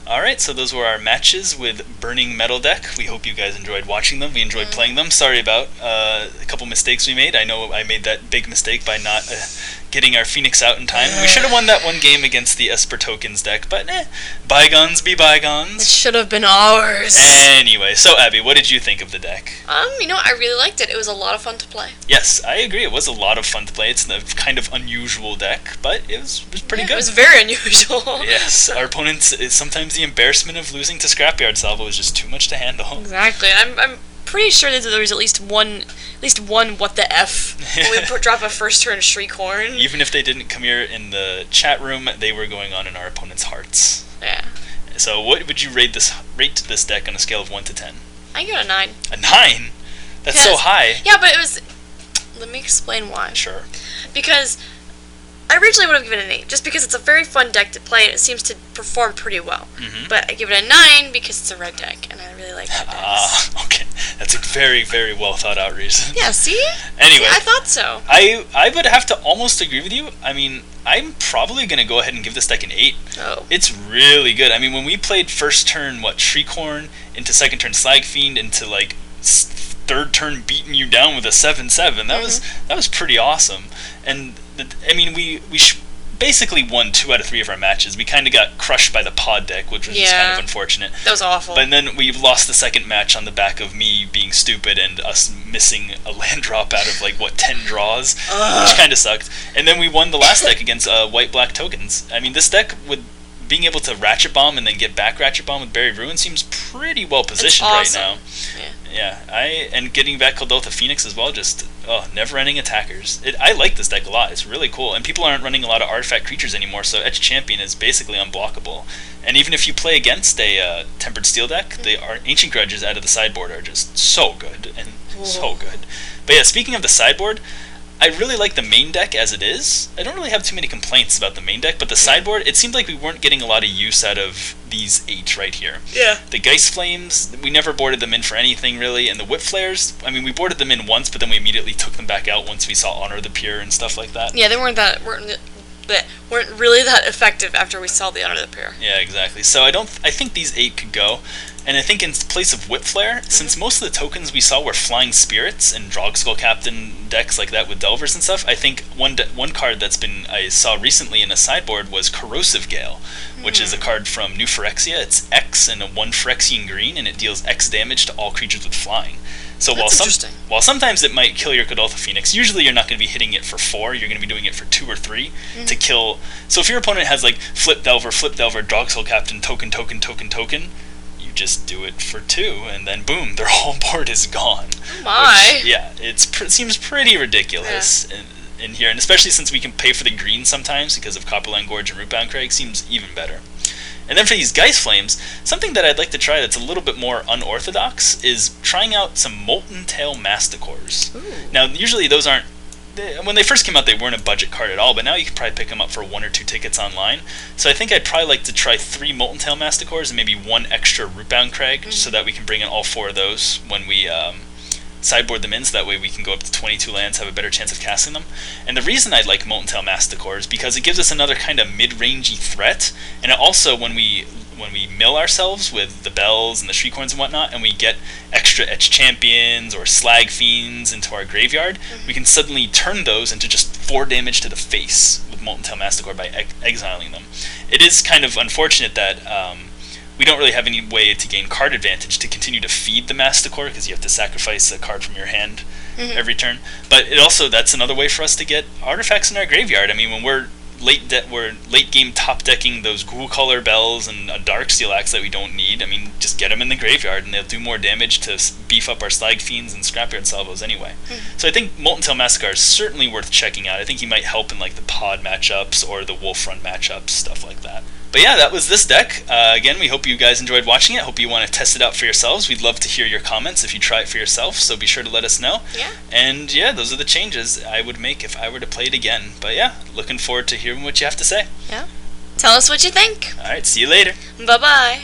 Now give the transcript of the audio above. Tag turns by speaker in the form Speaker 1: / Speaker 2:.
Speaker 1: Alright, so those were our matches with Burning Metal Deck. We hope you guys enjoyed watching them. We enjoyed playing them. Sorry about a couple mistakes we made. I know I made that big mistake by not getting our Phoenix out in time. We should have won that one game against the Esper Tokens deck, but bygones be bygones.
Speaker 2: It should have been ours.
Speaker 1: Anyway, so Abby, what did you think of the deck?
Speaker 2: I really liked it. It was a lot of fun to play.
Speaker 1: Yes, I agree. It was a lot of fun to play. It's a kind of unusual deck, but it was pretty good.
Speaker 2: It was very unusual.
Speaker 1: Yes, our opponents, sometimes the embarrassment of losing to Scrapyard Salvo is just too much to handle.
Speaker 2: Exactly. I'm pretty sure that there was at least one what the F when we drop a first turn Shriekhorn.
Speaker 1: Even if they didn't come here in the chat room, they were going on in our opponents' hearts.
Speaker 2: Yeah.
Speaker 1: So what would you rate this deck on a scale of 1 to 10?
Speaker 2: I give it a 9.
Speaker 1: A 9? That's so high.
Speaker 2: Yeah, but it was... Let me explain why.
Speaker 1: Sure.
Speaker 2: Because I originally would have given it an 8, just because it's a very fun deck to play and it seems to perform pretty well. Mm-hmm. But I give it a 9 because it's a red deck, and I really like red decks.
Speaker 1: Okay. That's a very, very well thought out reason.
Speaker 2: Yeah, see?
Speaker 1: Anyway.
Speaker 2: See, I thought so.
Speaker 1: I would have to almost agree with you. I mean, I'm probably going to go ahead and give this deck an 8.
Speaker 2: Oh. It's
Speaker 1: really good. I mean, when we played first turn, Shriekhorn, into second turn Slag Fiend, into, like, third turn beating you down with a 7/7, that was pretty awesome. And we basically won 2 out of 3 of our matches. We kind of got crushed by the pod deck, which was just kind of unfortunate.
Speaker 2: That was awful.
Speaker 1: But then we lost the second match on the back of me being stupid and us missing a land drop out of 10 draws, which kind of sucked. And then we won the last deck against white-black tokens. I mean, this deck with being able to Ratchet Bomb and then get back Ratchet Bomb with Buried Ruin seems pretty well positioned right now. Yeah, and getting back Kuldotha Phoenix as well, just never-ending attackers. I like this deck a lot. It's really cool, and people aren't running a lot of artifact creatures anymore, so Etch Champion is basically unblockable. And even if you play against a Tempered Steel deck, the Ancient Grudges out of the sideboard are just so good, and so good. But yeah, speaking of the sideboard, I really like the main deck as it is. I don't really have too many complaints about the main deck, but the sideboard, it seemed like we weren't getting a lot of use out of these 8 right here. Yeah. The Geist Flames, we never boarded them in for anything really, and the Whip Flares, I mean, we boarded them in once, but then we immediately took them back out once we saw Honor of the Pure and stuff like that.
Speaker 2: Yeah, they weren't really that effective after we saw the Honor of the Pure.
Speaker 1: Yeah, exactly. So I think these 8 could go. And I think in place of Whip Flare, since most of the tokens we saw were Flying Spirits and Drogskull Captain decks like that with Delvers and stuff, I think one card I saw recently in a sideboard was Corrosive Gale, which is a card from New Phyrexia. It's X and a 1 Phyrexian green, and it deals X damage to all creatures with flying. So while sometimes it might kill your Kuldotha Phoenix, usually you're not going to be hitting it for 4, you're going to be doing it for 2 or 3 to kill. So if your opponent has Flip Delver, Drogskull Captain, token, just do it for 2, and then boom, their whole board is gone.
Speaker 2: Oh my!
Speaker 1: It seems pretty ridiculous in here, and especially since we can pay for the green sometimes because of Copperline Gorge and Rootbound Crag, seems even better. And then for these Geist Flames, something that I'd like to try that's a little bit more unorthodox is trying out some Molten Tail Masticores. Ooh. Now, usually those aren't... When they first came out, they weren't a budget card at all, but now you can probably pick them up for 1 or 2 tickets online. So I think I'd probably like to try 3 Molten Tail Masticores and maybe 1 extra Rootbound Crag, so that we can bring in all 4 of those when we sideboard them in, so that way we can go up to 22 lands, have a better chance of casting them. And the reason I'd like Molten Tail Masticores is because it gives us another kind of mid-rangey threat, and it also, when we mill ourselves with the Bells and the Shriekhorns and whatnot, and we get extra Etch Champions or Slag Fiends into our graveyard, we can suddenly turn those into just 4 damage to the face with Molten Tail Masticore by exiling them. It is kind of unfortunate that we don't really have any way to gain card advantage to continue to feed the Masticore, because you have to sacrifice a card from your hand every turn. But that's another way for us to get artifacts in our graveyard. I mean, when we're late game top decking those Ghoul Color Bells and a Darksteel Axe that we don't need, I mean, just get them in the graveyard and they'll do more damage to beef up our Slag Fiends and Scrapyard Salvos anyway. So I think Molten Tail Massacre is certainly worth checking out. I think he might help in the pod matchups or the Wolf Run matchups, stuff like that. But yeah, that was this deck. Again, we hope you guys enjoyed watching it. Hope you want to test it out for yourselves. We'd love to hear your comments if you try it for yourself, so be sure to let us know. Yeah. And yeah, those are the changes I would make if I were to play it again. But yeah, looking forward to hearing what you have to say.
Speaker 2: Yeah. Tell us what you think.
Speaker 1: Alright, see you later.
Speaker 2: Bye-bye.